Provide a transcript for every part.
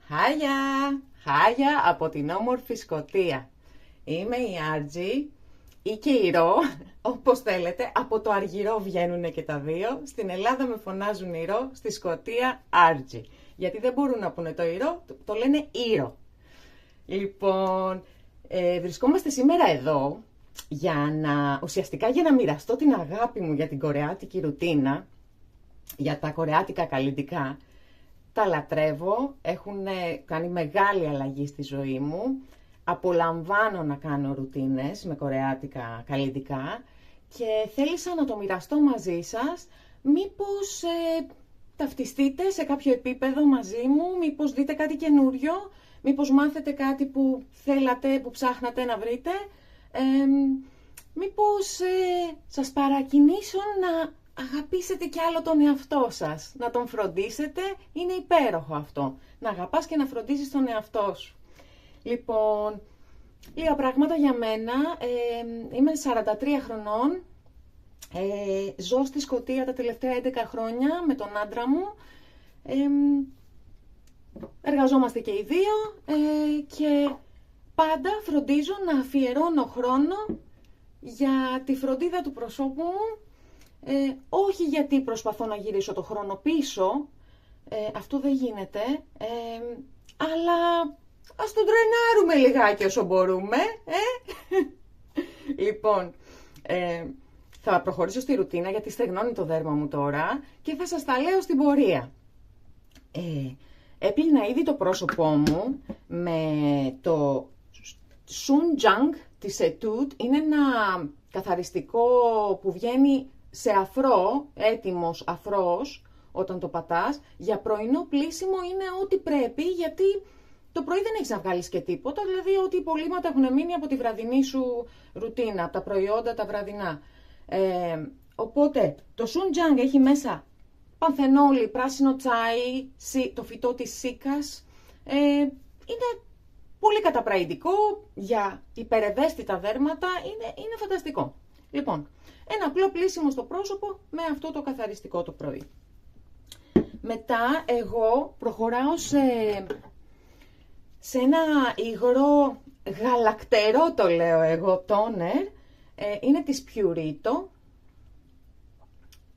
Χάγια, χάγια από την όμορφη Σκωτία. Είμαι η Άρτζη ή και η Ρο, όπως θέλετε. Από το Αργυρό βγαίνουνε και τα δύο. Στην Ελλάδα με φωνάζουν η Ρο, στη Σκωτία Άρτζη. Γιατί δεν μπορούν να πούνε το Ρο, το λένε Ήρο. Λοιπόν, βρισκόμαστε σήμερα εδώ ουσιαστικά για να μοιραστώ την αγάπη μου για την κορεάτικη ρουτίνα, για τα κορεάτικα καλλιτικά. Τα λατρεύω, έχουν κάνει μεγάλη αλλαγή στη ζωή μου. Απολαμβάνω να κάνω ρουτίνες με κορεάτικα καλλιτικά και θέλησα να το μοιραστώ μαζί σας. Μήπως ταυτιστείτε σε κάποιο επίπεδο μαζί μου, μήπως δείτε κάτι καινούριο, μήπως μάθετε κάτι που θέλατε, που ψάχνατε να βρείτε. Μήπως σας παρακινήσω να αγαπήσετε κι άλλο τον εαυτό σας, να τον φροντίσετε, είναι υπέροχο αυτό, να αγαπάς και να φροντίζεις τον εαυτό σου. Λοιπόν, λίγα πράγματα για μένα, είμαι 43 χρονών, ζω στη Σκωτία τα τελευταία 11 χρόνια με τον άντρα μου, εργαζόμαστε και οι δύο και πάντα φροντίζω να αφιερώνω χρόνο για τη φροντίδα του προσώπου μου. Όχι γιατί προσπαθώ να γυρίσω το χρόνο πίσω, αυτό δεν γίνεται, αλλά ας τον τρενάρουμε λιγάκι όσο μπορούμε. Λοιπόν, θα προχωρήσω στη ρουτίνα γιατί στεγνώνει το δέρμα μου τώρα και θα σας τα λέω στην πορεία. Έπλυνα ήδη το πρόσωπό μου με το Sunjang της Etude. Είναι ένα καθαριστικό που βγαίνει σε αφρό, έτοιμος αφρός, όταν το πατάς. Για πρωινό πλύσιμο είναι ό,τι πρέπει, γιατί το πρωί δεν έχεις να βγάλεις και τίποτα, δηλαδή ό,τι υπολείμματα έχουν μείνει από τη βραδινή σου ρουτίνα, από τα προϊόντα τα βραδινά. Οπότε, το Sunjang έχει μέσα πανθενόλι, πράσινο τσάι, το φυτό της σίκας. Είναι πολύ καταπραϊντικό για υπερευαίσθητα δέρματα, είναι φανταστικό. Λοιπόν, ένα απλό πλύσιμο στο πρόσωπο με αυτό το καθαριστικό το πρωί. Μετά εγώ προχωράω σε ένα υγρό γαλακτερό, το λέω εγώ, τόνερ. Είναι της Purito.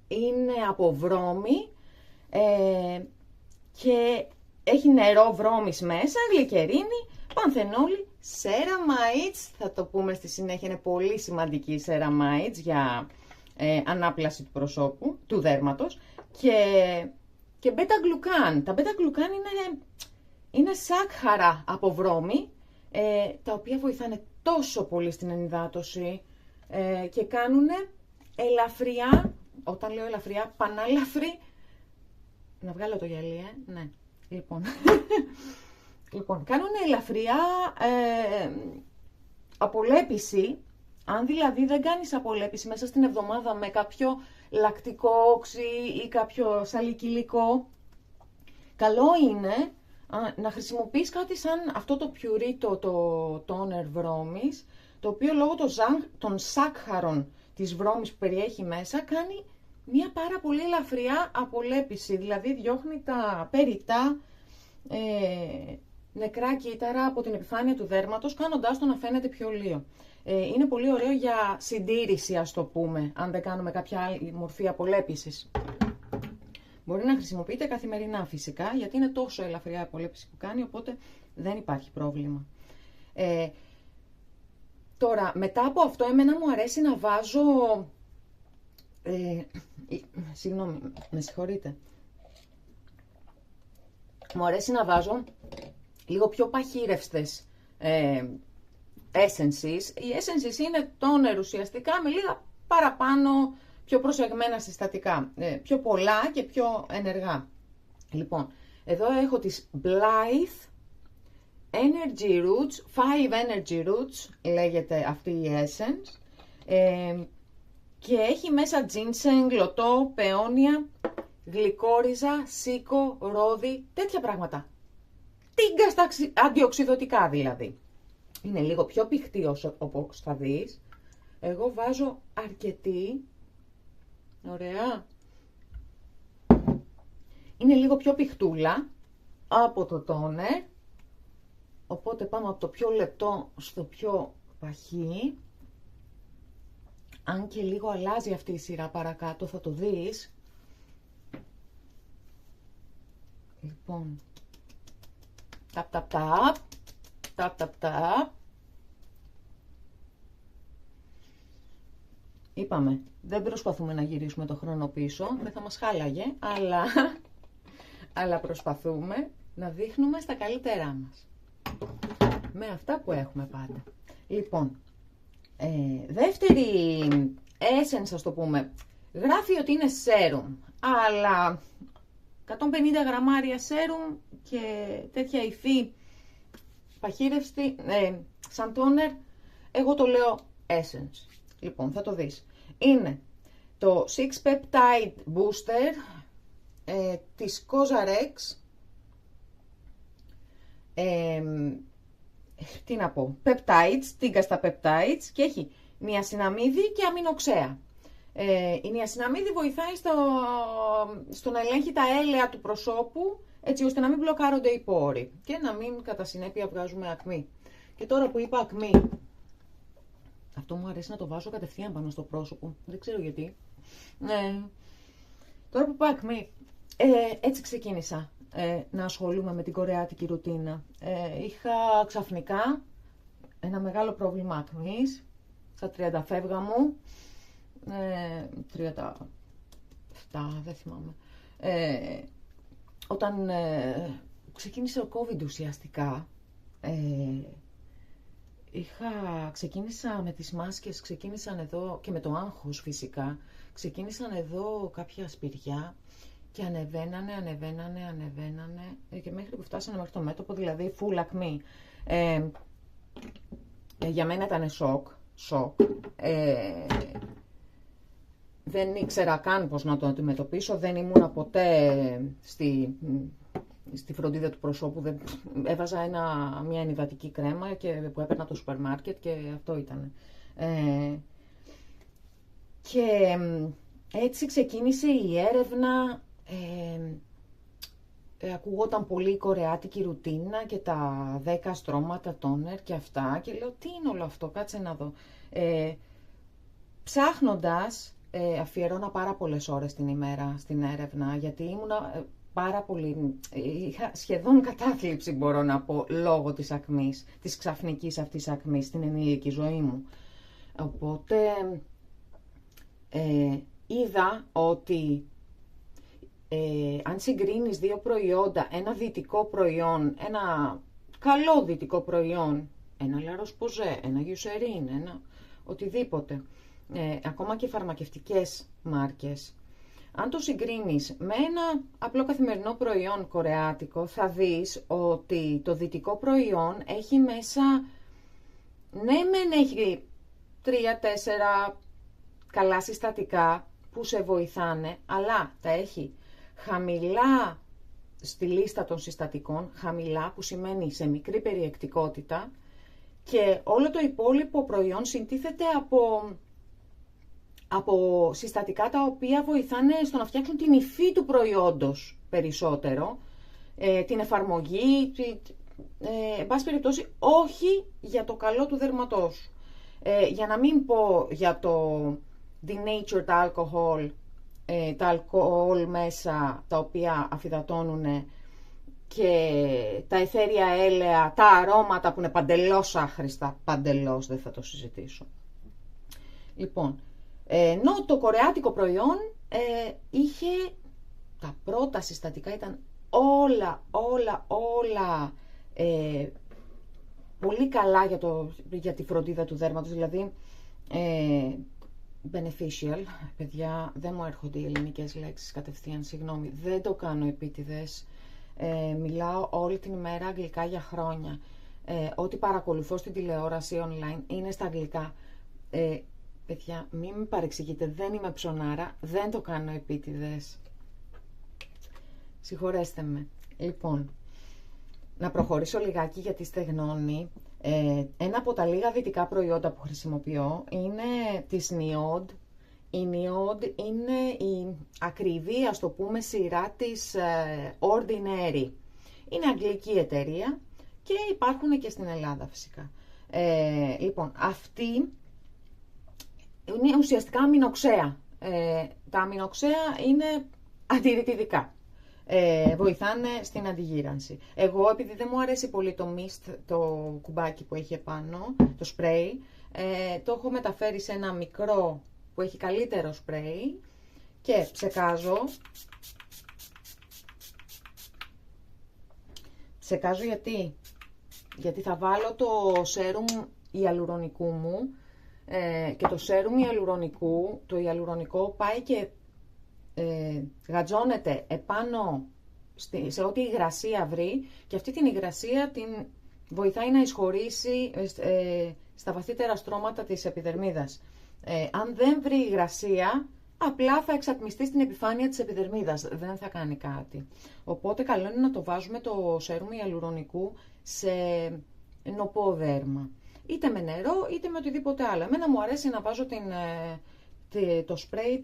Είναι από βρώμη και έχει νερό βρώμης μέσα, γλυκερίνη, πανθενόλι, σέραμαϊτς, θα το πούμε στη συνέχεια, είναι πολύ σημαντική η σέραμαϊτς για ανάπλαση του προσώπου, του δέρματος, και μπέτα-γλουκάν. Τα μπέτα-γλουκάν είναι σάκχαρα από βρώμη, τα οποία βοηθάνε τόσο πολύ στην ενυδάτωση και κάνουν ελαφριά, όταν λέω ελαφριά, πανάλαφρη, να βγάλω το γυαλί, ναι, λοιπόν... Λοιπόν, κάνουν ελαφριά απολέπιση. Αν δηλαδή δεν κάνεις απολέπιση μέσα στην εβδομάδα με κάποιο λακτικό όξι ή κάποιο σαλικυλικό, καλό είναι να χρησιμοποιείς κάτι σαν αυτό το Purito, το τόνερ βρώμης, το οποίο λόγω των σάκχαρων της βρώμης που περιέχει μέσα κάνει μια πάρα πολύ ελαφριά απολέπιση, δηλαδή διώχνει τα περιτά νεκρά κύτταρα από την επιφάνεια του δέρματος, κάνοντάς το να φαίνεται πιο λίο. Είναι πολύ ωραίο για συντήρηση, ας το πούμε, αν δεν κάνουμε κάποια άλλη μορφή απολέπισης. Μπορεί να χρησιμοποιείτε καθημερινά φυσικά, γιατί είναι τόσο ελαφριά η απολέπιση που κάνει, οπότε δεν υπάρχει πρόβλημα. Τώρα, μετά από αυτό, εμένα μου αρέσει να βάζω... συγγνώμη, με συγχωρείτε. Μου αρέσει να βάζω λίγο πιο παχύρευστες essences. Οι essences είναι τόνερ ουσιαστικά με λίγα παραπάνω πιο προσεγμένα συστατικά. Πιο πολλά και πιο ενεργά. Λοιπόν, εδώ έχω τις Blythe Energy Roots, 5 Energy Roots λέγεται αυτή η essence. Και έχει μέσα ginseng, λωτό, πεόνια, γλυκόριζα, σίκο, ρόδι, τέτοια πράγματα. Τίγκα στα αντιοξυδωτικά δηλαδή. Είναι λίγο πιο πηχτή όπως θα δεις. Εγώ βάζω αρκετή. Ωραία. Είναι λίγο πιο πηχτούλα. από το τόνερ. Οπότε πάμε από το πιο λεπτό στο πιο παχύ. Αν και λίγο αλλάζει αυτή η σειρά παρακάτω, θα το δεις. Λοιπόν, ταπ, ταπ, ταπ, ταπ, ταπ, ταπ. Είπαμε, δεν προσπαθούμε να γυρίσουμε το χρόνο πίσω, δεν θα μας χάλαγε, αλλά προσπαθούμε να δείχνουμε στα καλύτερά μας. Με αυτά που έχουμε πάντα. Λοιπόν, δεύτερη essence, ας το πούμε, γράφει ότι είναι serum, αλλά 150 γραμμάρια serum και τέτοια υφή παχύρευστη, σαν τόνερ, εγώ το λέω essence. Λοιπόν, θα το δεις. Είναι το 6 Peptide Booster της COSRX. Τι να πω, peptides, τίγκαστα peptides, και έχει νιασιναμίδι και αμινοξέα. Η νιασιναμίδι βοηθάει στο να ελέγχει τα έλαια του προσώπου, έτσι ώστε να μην μπλοκάρονται οι πόροι και να μην κατά συνέπεια βγάζουμε ακμή. Και τώρα που είπα ακμή, αυτό μου αρέσει να το βάζω κατευθείαν πάνω στο πρόσωπο, δεν ξέρω γιατί. Τώρα που είπα ακμή, έτσι ξεκίνησα να ασχολούμαι με την κορεάτικη ρουτίνα. Είχα ξαφνικά ένα μεγάλο πρόβλημα ακμής, στα 30 φεύγα μου, 37, δεν θυμάμαι. Όταν ξεκίνησε ο COVID ουσιαστικά, ξεκίνησα με τις μάσκες, ξεκίνησαν εδώ και με το άγχος φυσικά, ξεκίνησαν εδώ κάποια σπηριά και ανεβαίνανε και μέχρι που φτάσανε μέχρι το μέτωπο, δηλαδή full ακμή. Για μένα ήταν σοκ. Δεν ήξερα καν πώς να το αντιμετωπίσω, δεν ήμουνα ποτέ στη φροντίδα του προσώπου, έβαζα μια ενυδατική κρέμα που έπαιρνα από το σούπερ μάρκετ και αυτό ήταν. Και έτσι ξεκίνησε η έρευνα, ακούγονταν πολύ η κορεάτικη ρουτίνα και τα 10 στρώματα τόνερ και αυτά και λέω τι είναι όλο αυτό, κάτσε να δω. Ψάχνοντας, αφιερώνα πάρα πολλές ώρες την ημέρα στην έρευνα, γιατί ήμουνα είχα σχεδόν κατάθλιψη, μπορώ να πω, λόγω της ακμής, της ξαφνικής αυτής ακμής στην ενήλικη ζωή μου. Οπότε είδα ότι αν συγκρίνεις δύο προϊόντα, ένα δυτικό προϊόν, ένα καλό δυτικό προϊόν, ένα Λαροσποζέ, ένα Γιουσερίν, ένα οτιδήποτε, ακόμα και φαρμακευτικές μάρκες, αν το συγκρίνεις με ένα απλό καθημερινό προϊόν κορεάτικο, θα δεις ότι το δυτικό προϊόν έχει μέσα, ναι μεν έχει 3-4 καλά συστατικά που σε βοηθάνε, αλλά τα έχει χαμηλά στη λίστα των συστατικών, χαμηλά που σημαίνει σε μικρή περιεκτικότητα, και όλο το υπόλοιπο προϊόν συντίθεται από συστατικά τα οποία βοηθάνε στο να φτιάξουν την υφή του προϊόντος περισσότερο, την εφαρμογή, εν πάση περιπτώσει όχι για το καλό του δερματός. Για να μην πω για το denatured alcohol, τα αλκοόλ μέσα τα οποία αφυδατώνουν και τα αιθέρια έλαια, τα αρώματα που είναι παντελώς άχρηστα, παντελώς, δεν θα το συζητήσω. Λοιπόν, ενώ το κορεάτικο προϊόν είχε, τα πρώτα συστατικά ήταν όλα πολύ καλά για τη φροντίδα του δέρματος, δηλαδή beneficial, παιδιά, δεν μου έρχονται οι ελληνικές λέξεις κατευθείαν, συγγνώμη, δεν το κάνω επίτηδες, μιλάω όλη την ημέρα αγγλικά για χρόνια, ό,τι παρακολουθώ στην τηλεόραση online είναι στα αγγλικά. Παιδιά, μην με παρεξηγείτε, δεν είμαι ψωνάρα, δεν το κάνω επίτηδες. Συγχωρέστε με. Λοιπόν, να προχωρήσω λιγάκι γιατί στεγνώνει. Ένα από τα λίγα δυτικά προϊόντα που χρησιμοποιώ είναι της NIOD. Η NIOD είναι η ακριβή, ας το πούμε, σειρά της Ordinary. Είναι αγγλική εταιρεία και υπάρχουν και στην Ελλάδα φυσικά. Λοιπόν, αυτή είναι ουσιαστικά αμινοξέα. Τα αμινοξέα είναι αντιρρητιδικά. Βοηθάνε στην αντιγύρανση. Εγώ, επειδή δεν μου αρέσει πολύ το mist, το κουμπάκι που έχει επάνω, το spray, το έχω μεταφέρει σε ένα μικρό που έχει καλύτερο spray και ψεκάζω. Ψεκάζω γιατί θα βάλω το σέρουμ ιαλουρονικού μου και το σέρουμ ιαλουρονικού, το ιαλουρονικό πάει και γατζώνεται επάνω σε ό,τι υγρασία βρει και αυτή την υγρασία την βοηθάει να εισχωρήσει στα βαθύτερα στρώματα της επιδερμίδας. Αν δεν βρει υγρασία, απλά θα εξατμιστεί στην επιφάνεια της επιδερμίδας, δεν θα κάνει κάτι. Οπότε καλό είναι να το βάζουμε το σέρουμ ιαλουρονικού σε νοπό δέρμα. Είτε με νερό, είτε με οτιδήποτε άλλο. Εμένα μου αρέσει να βάζω το σπρέι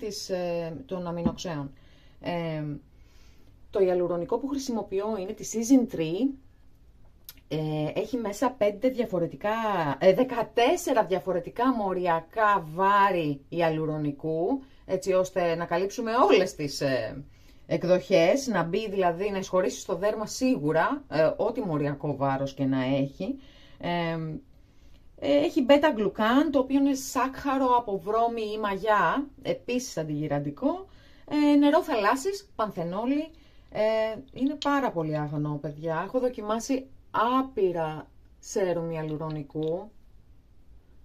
των αμινοξέων. Το ιαλουρονικό που χρησιμοποιώ είναι τη Season 3. Έχει μέσα 14 διαφορετικά μοριακά βάρη ιαλουρονικού, έτσι ώστε να καλύψουμε όλες τις εκδοχές, να μπει δηλαδή, να εισχωρήσει στο δέρμα σίγουρα, ό,τι μοριακό βάρος και να έχει. Έχει βέτα-γλουκάν, το οποίο είναι σάκχαρο από βρώμη ή μαγιά, επίσης αντιγυραντικό. Νερό θαλάσσης, πανθενόλη, είναι πάρα πολύ αγνό, παιδιά. Έχω δοκιμάσει άπειρα σέρουμ ιαλουρονικού.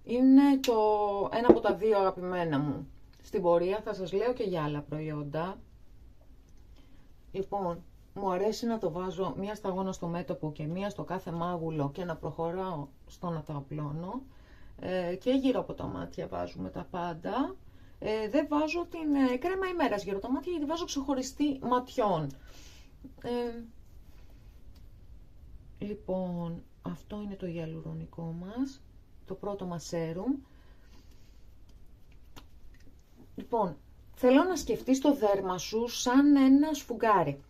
Είναι ένα από τα δύο αγαπημένα μου. Στην πορεία θα σας λέω και για άλλα προϊόντα. Λοιπόν, μου αρέσει να το βάζω μία σταγόνα στο μέτωπο και μία στο κάθε μάγουλο και να προχωράω στο να το απλώνω. Και γύρω από τα μάτια βάζουμε τα πάντα. Δεν βάζω την κρέμα ημέρας γύρω από τα μάτια, γιατί βάζω ξεχωριστή ματιών. Λοιπόν, αυτό είναι το ιαλουρονικό μας, το πρώτο μας σέρουμ. Λοιπόν, θέλω να σκεφτείς το δέρμα σου σαν ένα σφουγγάρι.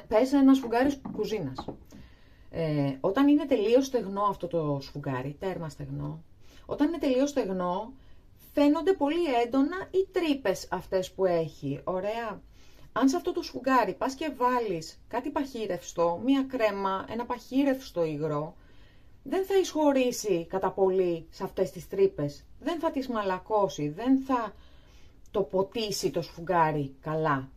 Πες ένα σφουγγάρι κουζίνας. Όταν είναι τελείως στεγνό αυτό το σφουγγάρι, τέρμα στεγνό, όταν είναι τελείως στεγνό, φαίνονται πολύ έντονα οι τρύπες αυτές που έχει. Ωραία. Αν σε αυτό το σφουγγάρι πας και βάλεις κάτι παχύρευστο, μία κρέμα, ένα παχύρευστο υγρό, δεν θα εισχωρήσει κατά πολύ σε αυτές τις τρύπες. Δεν θα τις μαλακώσει, δεν θα το ποτίσει το σφουγγάρι καλά.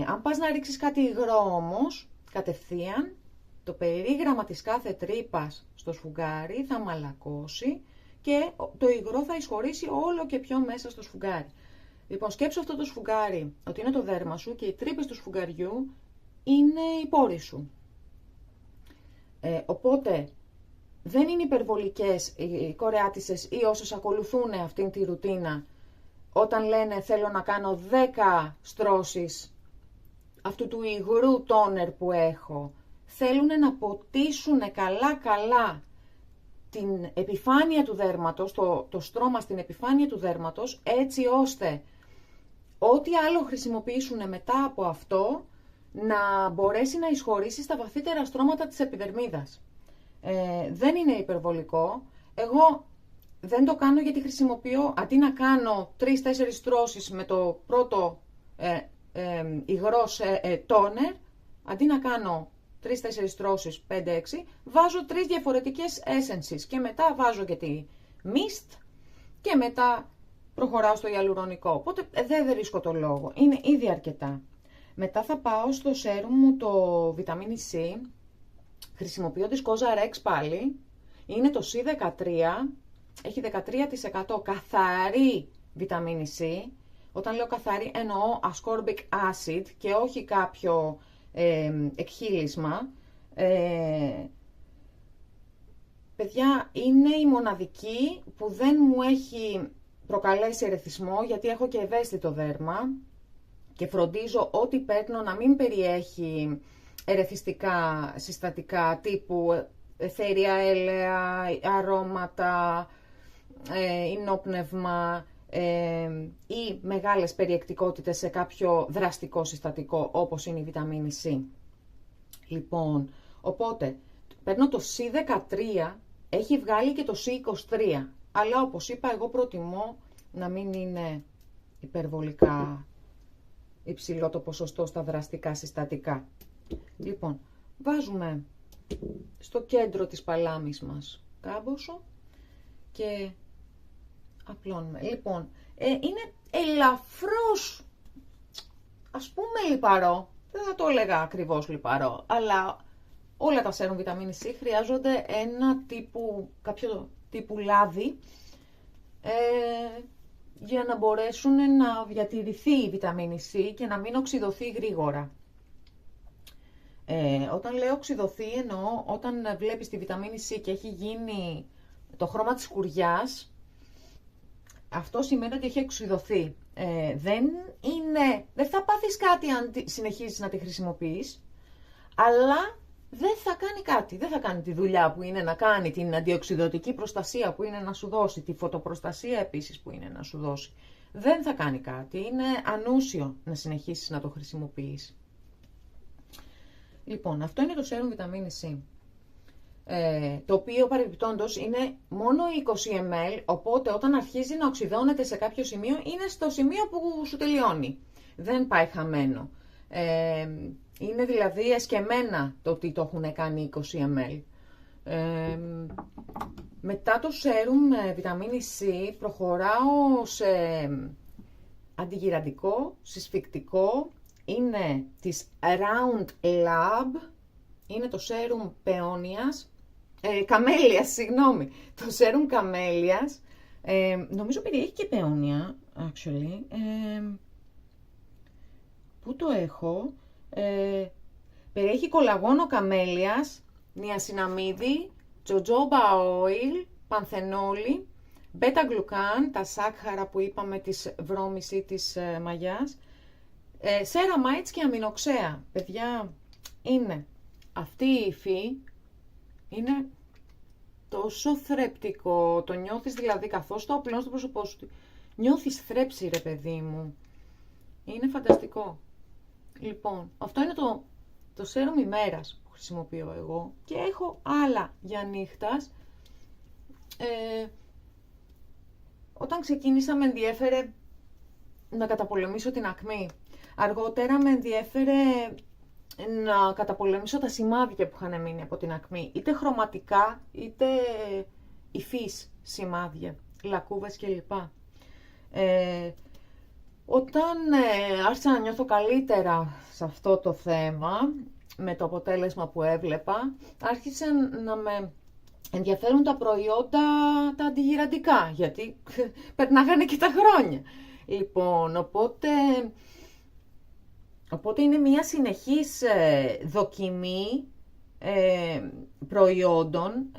Αν πας να ρίξεις κάτι υγρό όμως, κατευθείαν, το περίγραμμα της κάθε τρύπας στο σφουγγάρι θα μαλακώσει και το υγρό θα εισχωρήσει όλο και πιο μέσα στο σφουγγάρι. Λοιπόν, σκέψου αυτό το σφουγγάρι, ότι είναι το δέρμα σου και οι τρύπες του σφουγγαριού είναι οι πόροι σου. Οπότε, δεν είναι υπερβολικές οι κορεάτισσες ή όσες ακολουθούν αυτήν τη ρουτίνα όταν λένε θέλω να κάνω 10 στρώσεις αυτού του υγρού τόνερ που έχω. Θέλουν να ποτίσουν καλά την επιφάνεια του δέρματος, το στρώμα στην επιφάνεια του δέρματος, έτσι ώστε ό,τι άλλο χρησιμοποιήσουν μετά από αυτό να μπορέσει να εισχωρήσει στα βαθύτερα στρώματα της επιδερμίδας. Δεν είναι υπερβολικό. Εγώ δεν το κάνω γιατί χρησιμοποιώ, αντί να κάνω 3-4 στρώσεις με το πρώτο υγρό τόνερ, αντί να κάνω 3-4 στρώσεις, 5-6, βάζω 3 διαφορετικές essences και μετά βάζω και τη mist και μετά προχωράω στο ιαλουρονικό. Οπότε δεν βρίσκω το λόγο, είναι ήδη αρκετά. Μετά θα πάω στο σέρουμ μου το βιταμίνη C, χρησιμοποιώ τη Scosa Rex πάλι, είναι το C13, έχει 13% καθαρή βιταμίνη C. Όταν λέω καθαρή εννοώ ascorbic acid και όχι κάποιο εκχύλισμα. Παιδιά, είναι η μοναδική που δεν μου έχει προκαλέσει ερεθισμό, γιατί έχω και ευαίσθητο δέρμα και φροντίζω ό,τι παίρνω να μην περιέχει ερεθιστικά συστατικά τύπου αιθέρια έλαια, αρώματα, ινόπνευμα ή μεγάλες περιεκτικότητες σε κάποιο δραστικό συστατικό όπως είναι η βιταμίνη C. Λοιπόν, οπότε παίρνω το C13, έχει βγάλει και το C23, αλλά όπως είπα εγώ προτιμώ να μην είναι υπερβολικά υψηλό το ποσοστό στα δραστικά συστατικά. Λοιπόν, βάζουμε στο κέντρο της παλάμης μας κάμποσο και απλώνουμε. Λοιπόν, είναι ελαφρώς, ας πούμε, λιπαρό. Δεν θα το έλεγα ακριβώς λιπαρό, αλλά όλα τα σέρουμ βιταμίνης C χρειάζονται κάποιο τύπου λάδι για να μπορέσουν να διατηρηθεί η βιταμίνη C και να μην οξυδωθεί γρήγορα. Όταν λέω οξυδωθεί εννοώ όταν βλέπεις τη βιταμίνη C και έχει γίνει το χρώμα της σκουριάς, αυτό σημαίνει ότι έχει οξυδωθεί. Δεν θα πάθεις κάτι αν συνεχίσεις να τη χρησιμοποιείς, αλλά δεν θα κάνει κάτι, δεν θα κάνει τη δουλειά που είναι να κάνει, την αντιοξυδωτική προστασία που είναι να σου δώσει, τη φωτοπροστασία επίσης που είναι να σου δώσει. Δεν θα κάνει κάτι, είναι ανούσιο να συνεχίσεις να το χρησιμοποιείς. Λοιπόν, αυτό είναι το σέρουμ βιταμίνη C, το οποίο παρεμπιπτόντως είναι μόνο 20 ml, οπότε όταν αρχίζει να οξυδώνεται σε κάποιο σημείο, είναι στο σημείο που σου τελειώνει. Δεν πάει χαμένο. Είναι δηλαδή εσκεμμένα το ότι το έχουν κάνει 20 ml. Μετά το σέρουμ βιταμίνη C προχωράω σε αντιγυραντικό, συσφυκτικό. Είναι της Round Lab, είναι το σέρουμ καμέλιας, συγγνώμη. Το σέρουμ καμέλιας, νομίζω περιέχει και παιόνια, actually. Πού το έχω? Περιέχει κολαγόνο καμέλιας, νιασιναμίδι, jojoba oil, πανθενόλη, βέτα-γλουκάν, τα σάκχαρα που είπαμε της βρώμης ή της μαγιάς, σέραμάιτς και αμινοξέα. Παιδιά, είναι αυτή η υφή, είναι τόσο θρεπτικό, το νιώθεις δηλαδή καθώς το απλώνεις στο πρόσωπό σου, νιώθεις θρέψη ρε παιδί μου, είναι φανταστικό. Λοιπόν, αυτό είναι το σέρουμ ημέρας που χρησιμοποιώ εγώ και έχω άλλα για νύχτας. Όταν ξεκίνησα με ενδιέφερε να καταπολεμήσω την ακμή. Αργότερα με ενδιέφερε να καταπολεμήσω τα σημάδια που είχαν μείνει από την ακμή. Είτε χρωματικά, είτε υφής σημάδια, λακκούβες κλπ. Όταν άρχισα να νιώθω καλύτερα σε αυτό το θέμα, με το αποτέλεσμα που έβλεπα, άρχισαν να με ενδιαφέρουν τα προϊόντα τα αντιγυραντικά, γιατί περνάγανε και τα χρόνια. Λοιπόν, οπότε είναι μια συνεχής δοκιμή προϊόντων.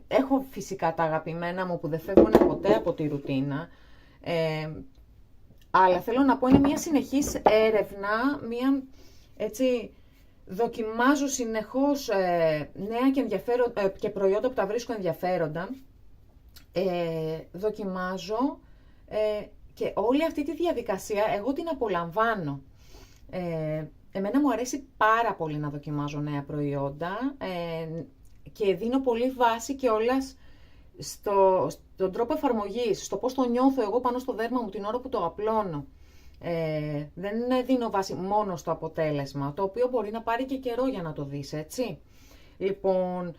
Έχω φυσικά τα αγαπημένα μου που δεν φεύγουν ποτέ από τη ρουτίνα, αλλά θέλω να πω είναι μια συνεχής έρευνα, δοκιμάζω συνεχώς νέα και προϊόντα που τα βρίσκω ενδιαφέροντα, δοκιμάζω και όλη αυτή τη διαδικασία εγώ την απολαμβάνω. Εμένα μου αρέσει πάρα πολύ να δοκιμάζω νέα προϊόντα και δίνω πολύ βάση κιόλας στον τρόπο εφαρμογής, στο πώς το νιώθω εγώ πάνω στο δέρμα μου την ώρα που το απλώνω. Δεν δίνω βάση μόνο στο αποτέλεσμα, το οποίο μπορεί να πάρει και καιρό για να το δεις, έτσι. Λοιπόν,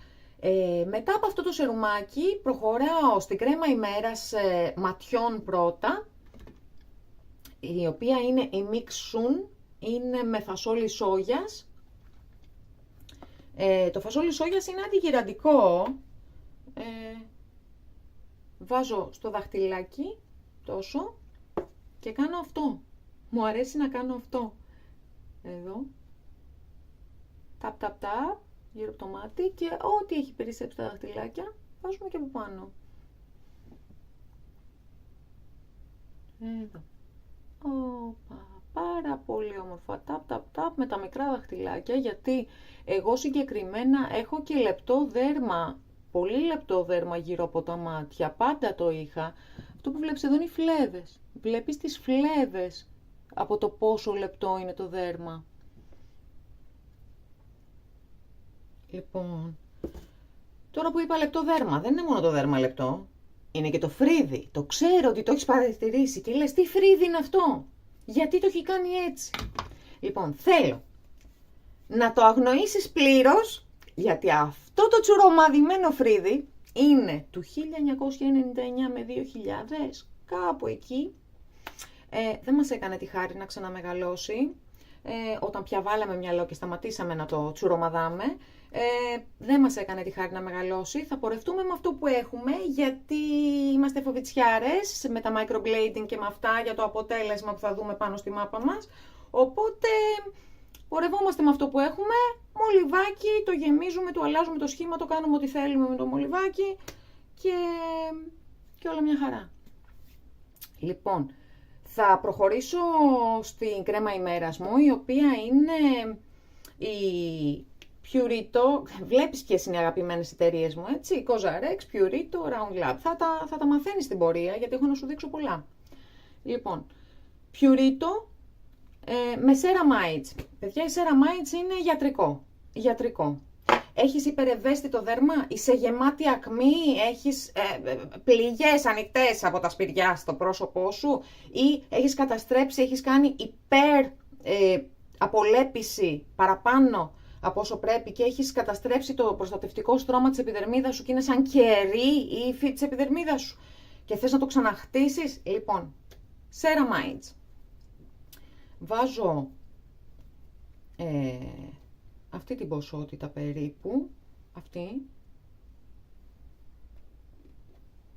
μετά από αυτό το σερουμάκι προχωράω στην κρέμα ημέρας ματιών πρώτα, η οποία είναι η Mix Sun, είναι με φασόλι σόγιας. Το φασόλι σόγιας είναι αντιγυραντικό. Βάζω στο δαχτυλάκι τόσο και κάνω αυτό. Μου αρέσει να κάνω αυτό. Εδώ. Ταπ, ταπ, ταπ, γύρω από το μάτι και ό,τι έχει περισσέψει τα δαχτυλάκια βάζουμε και από πάνω. Εδώ. Οπα, πάρα πολύ όμορφα. Ταπ, ταπ, ταπ με τα μικρά δαχτυλάκια, γιατί εγώ συγκεκριμένα έχω και λεπτό δέρμα. Πολύ λεπτό δέρμα γύρω από τα μάτια. Πάντα το είχα. Αυτό που βλέπεις εδώ είναι οι φλέβες. Βλέπεις τις φλέβες από το πόσο λεπτό είναι το δέρμα. Λοιπόν, τώρα που είπα λεπτό δέρμα, δεν είναι μόνο το δέρμα λεπτό. Είναι και το φρύδι. Το ξέρω ότι το έχεις παρατηρήσει και λες τι φρύδι είναι αυτό. Γιατί το έχει κάνει έτσι. Λοιπόν, θέλω να το αγνοήσεις πλήρως, γιατί αυτό το τσουρομαδημένο φρύδι είναι του 1999 με 2000, κάπου εκεί. Δεν μας έκανε τη χάρη να ξαναμεγαλώσει. Όταν πια βάλαμε μυαλό και σταματήσαμε να το τσουρομαδάμε, δεν μας έκανε τη χάρη να μεγαλώσει. Θα πορευτούμε με αυτό που έχουμε, γιατί είμαστε φοβητσιάρες με τα microblading και με αυτά για το αποτέλεσμα που θα δούμε πάνω στη μάπα μας. Οπότε πορευόμαστε με αυτό που έχουμε, μολυβάκι, το γεμίζουμε, το αλλάζουμε το σχήμα, το κάνουμε ό,τι θέλουμε με το μολυβάκι και όλα μια χαρά. Λοιπόν, θα προχωρήσω στην κρέμα ημέρας μου, η οποία είναι η Purito. Βλέπεις ποιες είναι οι αγαπημένες εταιρείες μου, έτσι, Cosrx, Purito, Round Lab. Θα τα μαθαίνεις στην πορεία, γιατί έχω να σου δείξω πολλά. Λοιπόν, Purito με Ceramides. Παιδιά, η Ceramides είναι γιατρικό. Έχεις υπερευαίσθητο δέρμα, είσαι γεμάτη ακμή, έχεις πληγές ανοιχτές από τα σπηριά στο πρόσωπό σου ή έχεις καταστρέψει, έχεις κάνει απολέπιση παραπάνω από όσο πρέπει και έχεις καταστρέψει το προστατευτικό στρώμα της επιδερμίδας σου και είναι σαν κερί η υφή της επιδερμίδας σου και θες να το ξαναχτίσεις. Λοιπόν, Ceramides. Βάζω αυτή την ποσότητα περίπου, αυτή.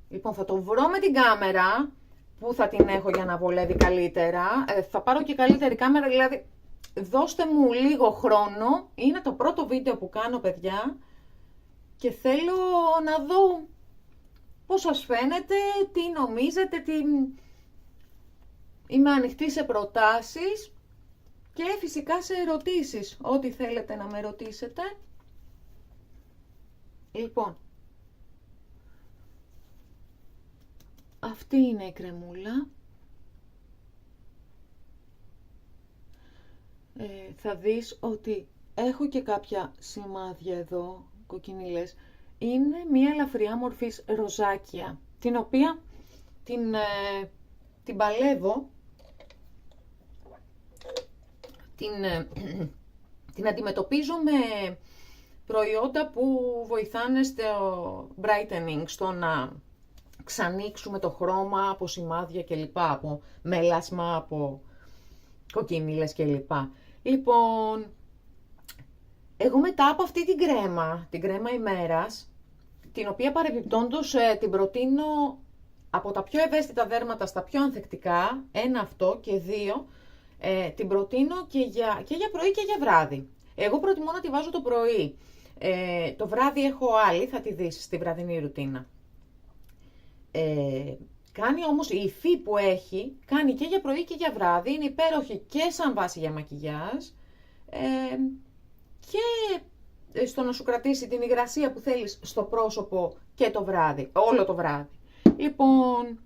Λοιπόν, θα το βρω με την κάμερα που θα την έχω για να βολεύει καλύτερα. Θα πάρω και καλύτερη κάμερα, δηλαδή δώστε μου λίγο χρόνο. Είναι το πρώτο βίντεο που κάνω, παιδιά, και θέλω να δω πώς σας φαίνεται, τι νομίζετε, Είμαι ανοιχτή σε προτάσεις και φυσικά σε ερωτήσεις, ό,τι θέλετε να με ρωτήσετε. Λοιπόν, αυτή είναι η κρεμούλα. Θα δεις ότι έχω και κάποια σημάδια εδώ, κοκκινίλες. Είναι μία ελαφριά μορφής ροζάκια, την οποία την παλεύω. Την αντιμετωπίζω με προϊόντα που βοηθάνε στο brightening, στο να ξανοίξουμε το χρώμα από σημάδια κλπ, από μέλασμα, από κοκκινίλες κλπ. Λοιπόν, εγώ μετά από αυτή την κρέμα ημέρας, την οποία παρεμπιπτόντως την προτείνω από τα πιο ευαίσθητα δέρματα στα πιο ανθεκτικά, ένα αυτό και δύο, την προτείνω και για πρωί και για βράδυ. Εγώ προτιμώ να τη βάζω το πρωί. Το βράδυ έχω άλλη, θα τη δεις στη βραδινή ρουτίνα. Κάνει όμως η υφή που έχει, κάνει και για πρωί και για βράδυ, είναι υπέροχη και σαν βάση για μακιγιάζ και στο να σου κρατήσει την υγρασία που θέλεις στο πρόσωπο και το βράδυ, όλο το βράδυ. Λοιπόν,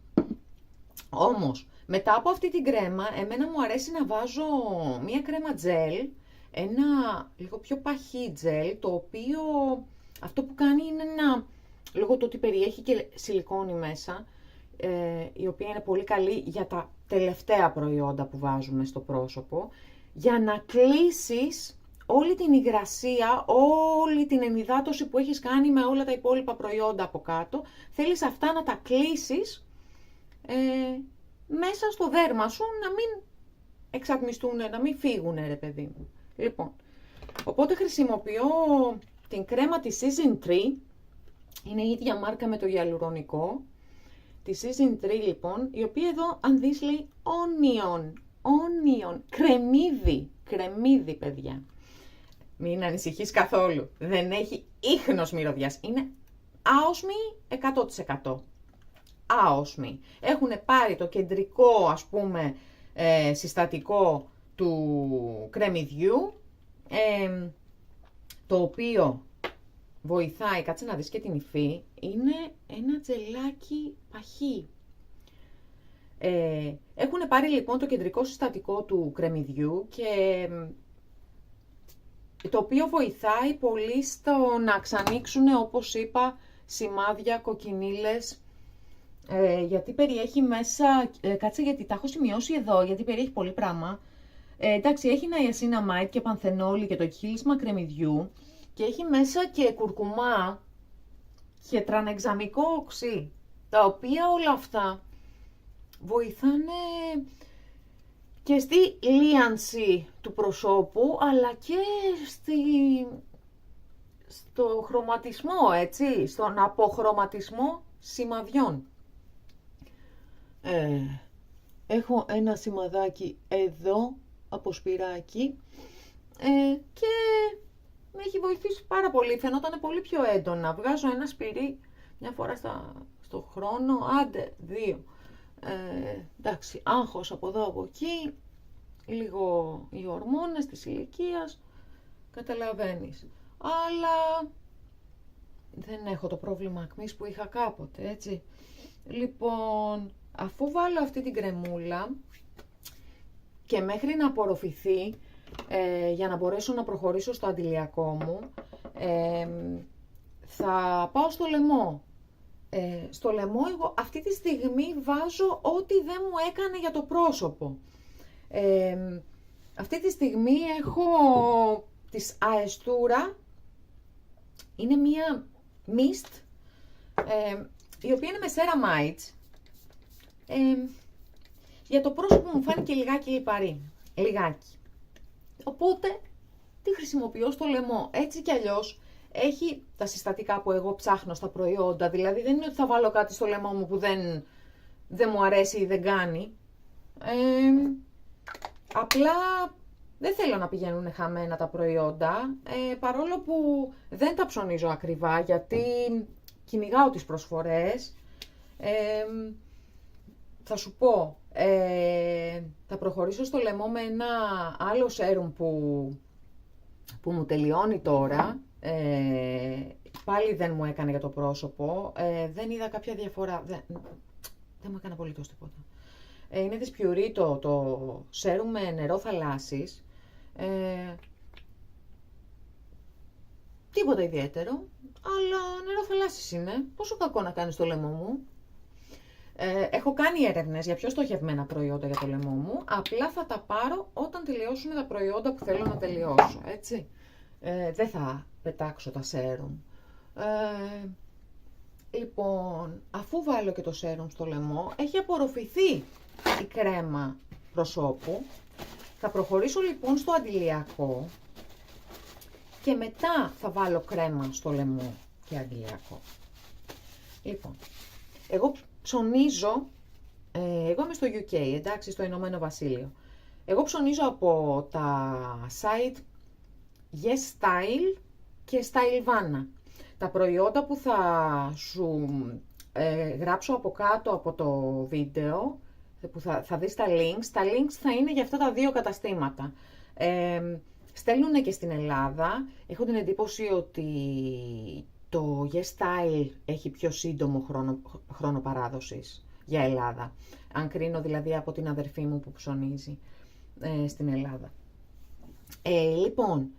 όμως, μετά από αυτή την κρέμα, εμένα μου αρέσει να βάζω μία κρέμα τζέλ, ένα λίγο πιο παχύ τζέλ, το οποίο αυτό που κάνει είναι λόγω του ότι περιέχει και σιλικόνη μέσα, η οποία είναι πολύ καλή για τα τελευταία προϊόντα που βάζουμε στο πρόσωπο, για να κλείσεις όλη την υγρασία, όλη την ενυδάτωση που έχεις κάνει με όλα τα υπόλοιπα προϊόντα από κάτω. Θέλεις αυτά να τα κλείσεις μέσα στο δέρμα σου, να μην εξατμιστούν, να μην φύγουν, ρε παιδί μου. Λοιπόν, οπότε χρησιμοποιώ την κρέμα της Season 3, είναι η ίδια μάρκα με το γυαλουρονικό, τη Season 3 λοιπόν, η οποία εδώ αν δεις λέει onion, κρεμμύδι παιδιά. Μην ανησυχείς καθόλου, δεν έχει ίχνος μυρωδιάς, είναι άοσμη 100%. Άοσμη. Έχουν πάρει το κεντρικό, ας πούμε, συστατικό του κρεμμυδιού, το οποίο βοηθάει, κάτσε να δεις και την υφή, είναι ένα τζελάκι παχύ. Έχουν πάρει λοιπόν το κεντρικό συστατικό του κρεμμυδιού και το οποίο βοηθάει πολύ στο να ξανοίξουν, όπως είπα, σημάδια, κοκκινίλες, γιατί περιέχει μέσα, κάτσε γιατί τα έχω σημειώσει εδώ, γιατί περιέχει πολύ πράγμα. Εντάξει, έχει niacinamide και πανθενόλη και το κύλισμα κρεμμυδιού και έχει μέσα και κουρκουμά και τρανεξαμικό οξύ, τα οποία όλα αυτά βοηθάνε και στη λίανση του προσώπου, αλλά και στο χρωματισμό, έτσι, στον αποχρωματισμό σημαδιών. Έχω ένα σημαδάκι εδώ, από σπυράκι, και με έχει βοηθήσει πάρα πολύ. Φαινόταν πολύ πιο έντονα. Βγάζω ένα σπυρί μια φορά στο χρόνο, άντε 2. Εντάξει, άγχος από εδώ από εκεί, λίγο οι ορμόνες της ηλικίας, καταλαβαίνεις. Αλλά δεν έχω το πρόβλημα ακμής που είχα κάποτε, έτσι. Λοιπόν, αφού βάλω αυτή την κρεμούλα και μέχρι να απορροφηθεί, για να μπορέσω να προχωρήσω στο αντιλιακό μου, θα πάω στο λαιμό. Στο λαιμό εγώ αυτή τη στιγμή βάζω ό,τι δεν μου έκανε για το πρόσωπο. Αυτή τη στιγμή έχω της Αεστούρα, είναι μία mist, η οποία είναι με ceramides. Για το πρόσωπο μου φάνηκε λιγάκι λιπαρή, λιγάκι. Οπότε τη χρησιμοποιώ στο λαιμό. Έτσι κι αλλιώς έχει τα συστατικά που εγώ ψάχνω στα προϊόντα. Δηλαδή δεν είναι ότι θα βάλω κάτι στο λαιμό μου που δεν μου αρέσει ή δεν κάνει. Απλά δεν θέλω να πηγαίνουν χαμένα τα προϊόντα, παρόλο που δεν τα ψωνίζω ακριβά, γιατί κυνηγάω τις προσφορές. Θα σου πω, θα προχωρήσω στο λαιμό με ένα άλλο σέρουμ που μου τελειώνει τώρα. Πάλι δεν μου έκανε για το πρόσωπο, δεν είδα κάποια διαφορά, δεν μου έκανε απολύτως τίποτα. Είναι της Purito το σέρουμ με νερό θαλάσσης, τίποτα ιδιαίτερο, αλλά νερό θαλάσσης είναι, πόσο κακό να κάνει στο λαιμό μου. Έχω κάνει έρευνες για πιο στοχευμένα προϊόντα για το λαιμό μου, απλά θα τα πάρω όταν τελειώσουν τα προϊόντα που θέλω να τελειώσω, έτσι. Δεν θα πετάξω τα σέρουμ. Λοιπόν, αφού βάλω και το σέρουμ στο λαιμό, έχει απορροφηθεί η κρέμα προσώπου. Θα προχωρήσω λοιπόν στο αντιλιακό και μετά θα βάλω κρέμα στο λαιμό και αντιλιακό. Λοιπόν, εγώ ψωνίζω, εγώ είμαι στο UK, εντάξει, στο Ηνωμένο Βασίλειο. Εγώ ψωνίζω από τα site Yes Style και Stylevana. Τα προϊόντα που θα σου γράψω από κάτω από το βίντεο, που θα δεις τα links θα είναι για αυτά τα δύο καταστήματα. Στέλνουν και στην Ελλάδα. Έχω την εντύπωση ότι το Yes Style έχει πιο σύντομο χρόνο παράδοσης για Ελλάδα. Αν κρίνω δηλαδή από την αδερφή μου που ψωνίζει στην Ελλάδα. Λοιπόν,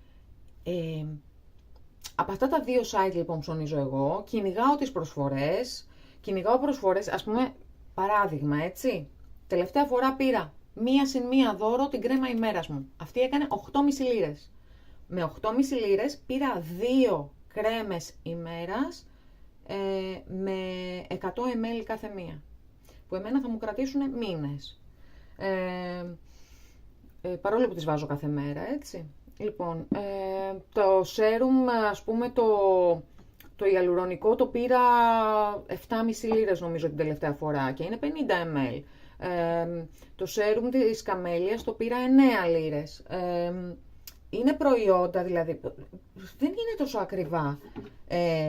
από αυτά τα δύο site λοιπόν ψωνίζω εγώ, κυνηγάω τις προσφορές, ας πούμε, παράδειγμα, έτσι. Τελευταία φορά πήρα 1+1 δώρο την κρέμα ημέρας μου. Αυτή έκανε 8,5 λίρες. Με 8,5 λίρες πήρα 2 κρέμες ημέρας με 100 ml κάθε μία. Που εμένα θα μου κρατήσουν μήνες. Παρόλο που τις βάζω κάθε μέρα, έτσι. Λοιπόν, το σέρουμ, ας πούμε, το ιαλουρονικό το πήρα 7,5 λίρες νομίζω την τελευταία φορά και είναι 50 ml. Το σέρουμ της καμέλιας το πήρα 9 λίρες. Είναι προϊόντα, δηλαδή, δεν είναι τόσο ακριβά.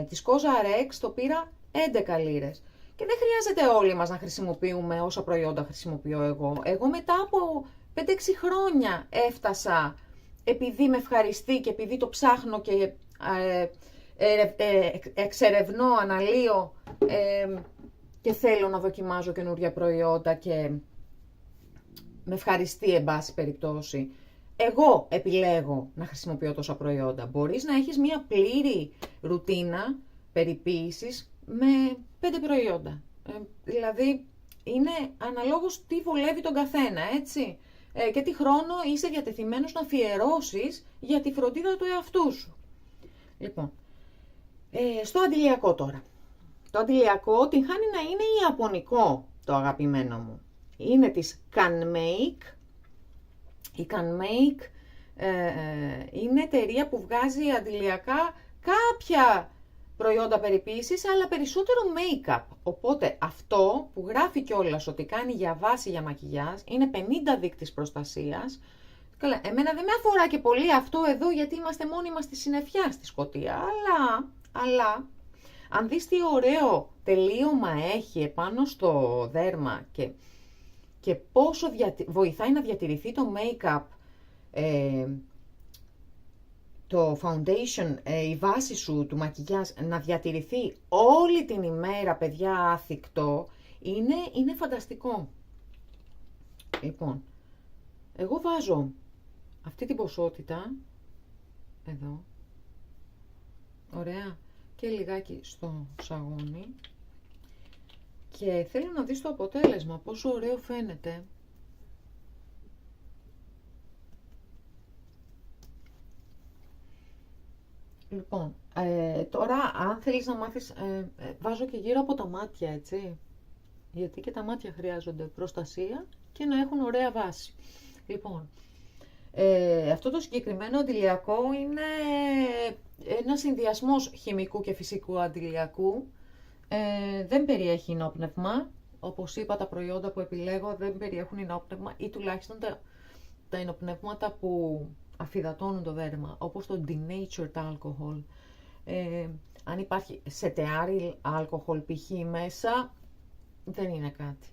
Της Cosrx το πήρα 11 λίρες. Και δεν χρειάζεται όλοι μας να χρησιμοποιούμε όσα προϊόντα χρησιμοποιώ εγώ. Εγώ μετά από 5-6 χρόνια έφτασα, επειδή με ευχαριστεί και επειδή το ψάχνω και εξερευνώ, αναλύω και θέλω να δοκιμάζω καινούργια προϊόντα και με ευχαριστεί εν πάση περιπτώσει. Εγώ επιλέγω να χρησιμοποιώ τόσα προϊόντα. Μπορείς να έχεις μια πλήρη ρουτίνα περιποίησης με 5 προϊόντα. Δηλαδή, είναι αναλόγως τι βολεύει τον καθένα, έτσι. Και τι χρόνο είσαι διατεθειμένος να αφιερώσεις για τη φροντίδα του εαυτού σου. Λοιπόν, στο αντιλιακό τώρα. Το αντιλιακό την χάνει να είναι ιαπωνικό, το αγαπημένο μου. Είναι της CanMake. Η CanMake είναι εταιρεία που βγάζει αντιλιακά κάποια προϊόντα περιποίησης, αλλά περισσότερο make-up. Οπότε αυτό που γράφει κιόλας ότι κάνει για βάση για μακιγιάζ, είναι 50 δείκτης προστασίας. Καλά, εμένα δεν με αφορά και πολύ αυτό εδώ, γιατί είμαστε μόνοι μας στη συννεφιά στη Σκωτία, αλλά αν δεις τι ωραίο τελείωμα έχει επάνω στο δέρμα και πόσο βοηθάει να διατηρηθεί το make-up, το foundation, η βάση σου του μακιγιάζ, να διατηρηθεί όλη την ημέρα, παιδιά, άθικτο, είναι φανταστικό. Λοιπόν, εγώ βάζω αυτή την ποσότητα, εδώ, ωραία, και λιγάκι στο σαγόνι. Και θέλω να δεις το αποτέλεσμα, πόσο ωραίο φαίνεται. Λοιπόν, τώρα αν θέλεις να μάθεις, βάζω και γύρω από τα μάτια, έτσι. Γιατί και τα μάτια χρειάζονται προστασία και να έχουν ωραία βάση. Λοιπόν, αυτό το συγκεκριμένο αντιλιακό είναι ένας συνδυασμός χημικού και φυσικού αντιλιακού. Δεν περιέχει ενόπνευμα. Όπως είπα, τα προϊόντα που επιλέγω δεν περιέχουν ενόπνευμα, ή τουλάχιστον τα ενοπνεύματα που αφυδατώνουν το δέρμα, όπως το denatured alcohol. Αν υπάρχει σετεάρι alcohol π.χ. μέσα, δεν είναι κάτι.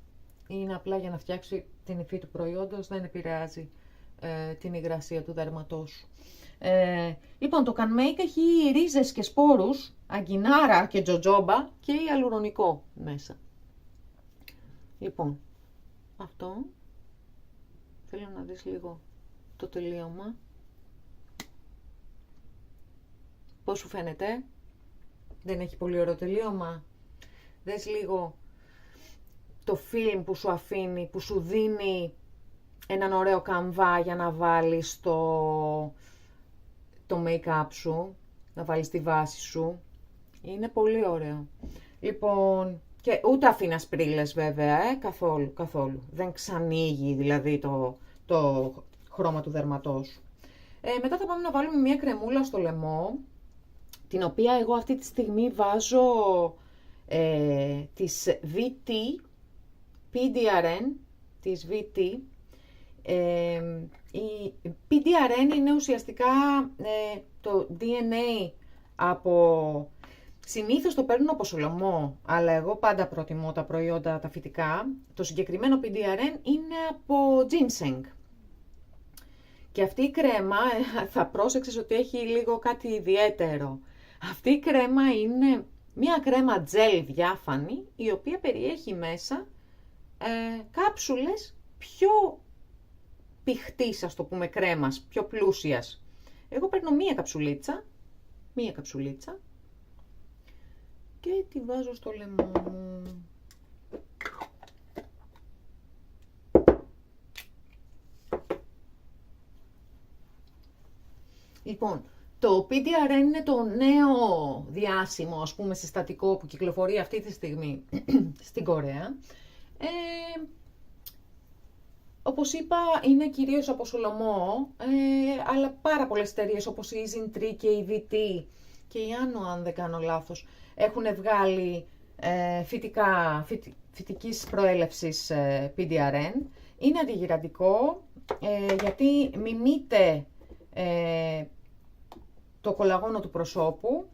Είναι απλά για να φτιάξει την υφή του προϊόντος, δεν επηρεάζει την υγρασία του δέρματός σου. Λοιπόν, το CanMake έχει ρίζες και σπόρους, αγκινάρα και τζοτζόμπα και ιαλουρονικό μέσα. Λοιπόν, αυτό, θέλω να δεις λίγο το τελείωμα. Πώς σου φαίνεται? Δεν έχει πολύ ωραίο τελείωμα? Δες λίγο το φιλμ που σου αφήνει, που σου δίνει έναν ωραίο καμβά για να βάλεις το make-up σου, να βάλεις τη βάση σου. Είναι πολύ ωραίο. Λοιπόν, και ούτε αφήνει ασπρίλες βέβαια, καθόλου. Δεν ξανοίγει δηλαδή το χρώμα του δέρματός σου. Μετά θα πάμε να βάλουμε μια κρεμούλα στο λαιμό, την οποία εγώ αυτή τη στιγμή βάζω της VT, PDRN, της VT. Η PDRN είναι ουσιαστικά το DNA από... Συνήθως το παίρνουν από σολομό, αλλά εγώ πάντα προτιμώ τα προϊόντα τα φυτικά. Το συγκεκριμένο PDRN είναι από ginseng. Και αυτή η κρέμα, θα πρόσεξες ότι έχει λίγο κάτι ιδιαίτερο. Αυτή η κρέμα είναι μια κρέμα τζέλ διάφανη, η οποία περιέχει μέσα κάψουλες πιο πηχτής, ας το πούμε, κρέμας, πιο πλούσιας. Εγώ παίρνω μία καψουλίτσα και τη βάζω στο λαιμό μου. Λοιπόν, το PDRN είναι το νέο διάσημο, ας πούμε, συστατικό που κυκλοφορεί αυτή τη στιγμή στην Κορέα. Όπως είπα, είναι κυρίως από σολομό, αλλά πάρα πολλές εταιρείες όπως η Zintree και η VT και η Ano, αν δεν κάνω λάθος, έχουν βγάλει φυτικής προέλευσης PDRN. Είναι αντιγυραντικό, γιατί μιμείται το κολαγόνο του προσώπου.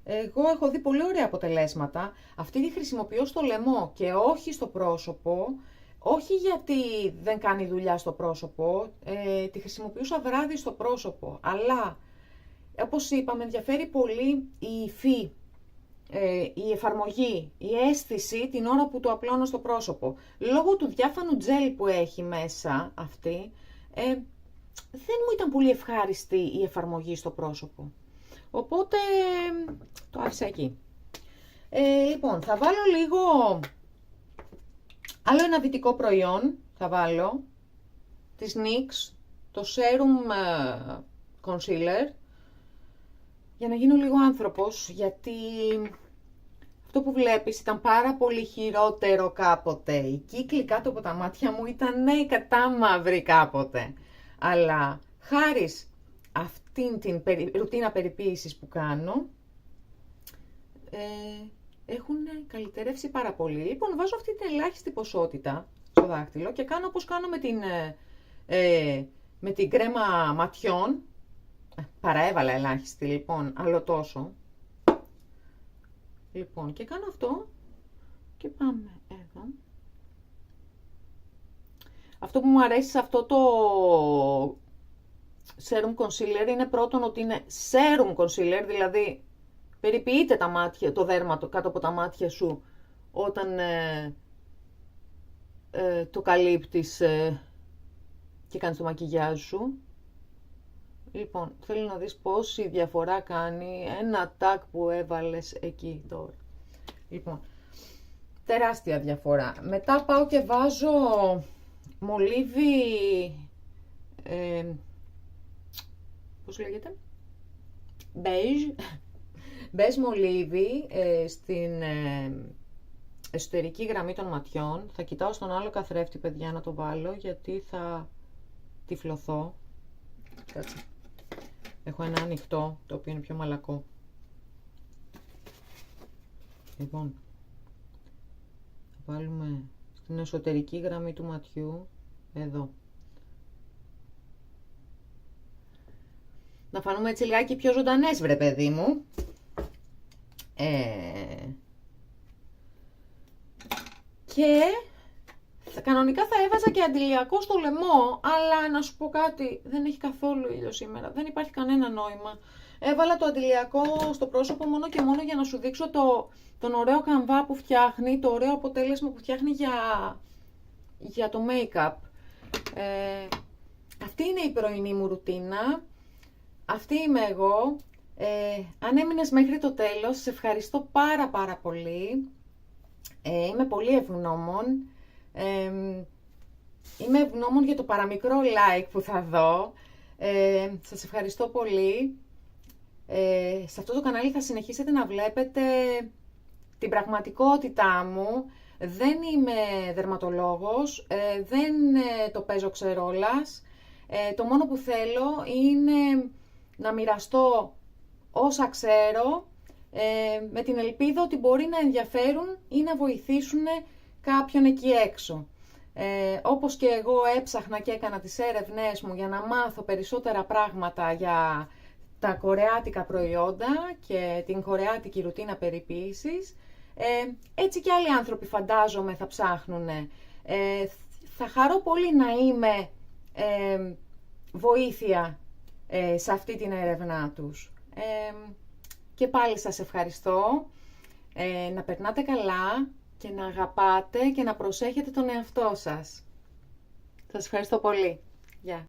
Εγώ έχω δει πολύ ωραία αποτελέσματα. Αυτή τη χρησιμοποιώ στο λαιμό και όχι στο πρόσωπο. Όχι γιατί δεν κάνει δουλειά στο πρόσωπο, τη χρησιμοποιούσα βράδυ στο πρόσωπο. Αλλά, όπως είπα, με ενδιαφέρει πολύ η υφή η εφαρμογή, η αίσθηση την ώρα που το απλώνω στο πρόσωπο. Λόγω του διάφανου τζέλ που έχει μέσα αυτή, δεν μου ήταν πολύ ευχάριστη η εφαρμογή στο πρόσωπο. Οπότε το άφησα εκεί. Λοιπόν, θα βάλω λίγο άλλο ένα δυτικό προϊόν. Θα βάλω της NYX, το Serum Concealer, για να γίνω λίγο άνθρωπος, γιατί αυτό που βλέπεις ήταν πάρα πολύ χειρότερο κάποτε. Οι κύκλοι κάτω από τα μάτια μου ήταν κατάμαυροι κάποτε. Αλλά χάρη αυτήν την ρουτίνα περιποίησης που κάνω, έχουν καλυτερεύσει πάρα πολύ. Λοιπόν, βάζω αυτή την ελάχιστη ποσότητα στο δάχτυλο και κάνω όπως κάνω με την κρέμα ματιών. Παραέβαλα ελάχιστη, λοιπόν, άλλο τόσο. Λοιπόν, και κάνω αυτό και πάμε εδώ. Αυτό που μου αρέσει σε αυτό το Serum Concealer είναι πρώτον ότι είναι Serum Concealer, δηλαδή περιποιείται τα μάτια, το δέρμα κάτω από τα μάτια σου όταν το καλύπτεις και κάνεις το μακιγιάζ σου. Λοιπόν, θέλω να δεις πόση διαφορά κάνει ένα τάκ που έβαλες εκεί τώρα. Λοιπόν, τεράστια διαφορά. Μετά πάω και βάζω μολύβι, πώς λέγεται, μπέζ μολύβι στην εσωτερική γραμμή των ματιών. Θα κοιτάω στον άλλο καθρέφτη, παιδιά, να το βάλω, γιατί θα τυφλωθώ. Κάτσε. Έχω ένα ανοιχτό, το οποίο είναι πιο μαλακό. Λοιπόν, θα βάλουμε στην εσωτερική γραμμή του ματιού, εδώ. Να φανούμε έτσι λιγάκι πιο ζωντανές, βρε παιδί μου. Και κανονικά θα έβαζα και αντιλιακό στο λαιμό, αλλά να σου πω κάτι, δεν έχει καθόλου ήλιο σήμερα, δεν υπάρχει κανένα νόημα. Έβαλα το αντιλιακό στο πρόσωπο μόνο και μόνο για να σου δείξω τον ωραίο καμβά που φτιάχνει, το ωραίο αποτέλεσμα που φτιάχνει για το make-up. Αυτή είναι η πρωινή μου ρουτίνα, αυτή είμαι εγώ. Αν έμεινες μέχρι το τέλος, σε ευχαριστώ πάρα πολύ. Είμαι πολύ ευγνώμων. Είμαι ευγνώμων για το παραμικρό like που θα δω. Σας ευχαριστώ πολύ. Σε αυτό το κανάλι θα συνεχίσετε να βλέπετε την πραγματικότητά μου. Δεν είμαι δερματολόγος, δεν το παίζω ξερόλας. Το μόνο που θέλω είναι να μοιραστώ όσα ξέρω, με την ελπίδα ότι μπορεί να ενδιαφέρουν ή να βοηθήσουν κάποιον εκεί έξω. Όπως και εγώ έψαχνα και έκανα τις έρευνές μου για να μάθω περισσότερα πράγματα για τα κορεάτικα προϊόντα και την κορεάτικη ρουτίνα περιποίησης, έτσι και άλλοι άνθρωποι φαντάζομαι θα ψάχνουν. Θα χαρώ πολύ να είμαι βοήθεια σε αυτή την έρευνά τους. Και πάλι σας ευχαριστώ. Να περνάτε καλά και να αγαπάτε και να προσέχετε τον εαυτό σας. Σας ευχαριστώ πολύ. Γεια.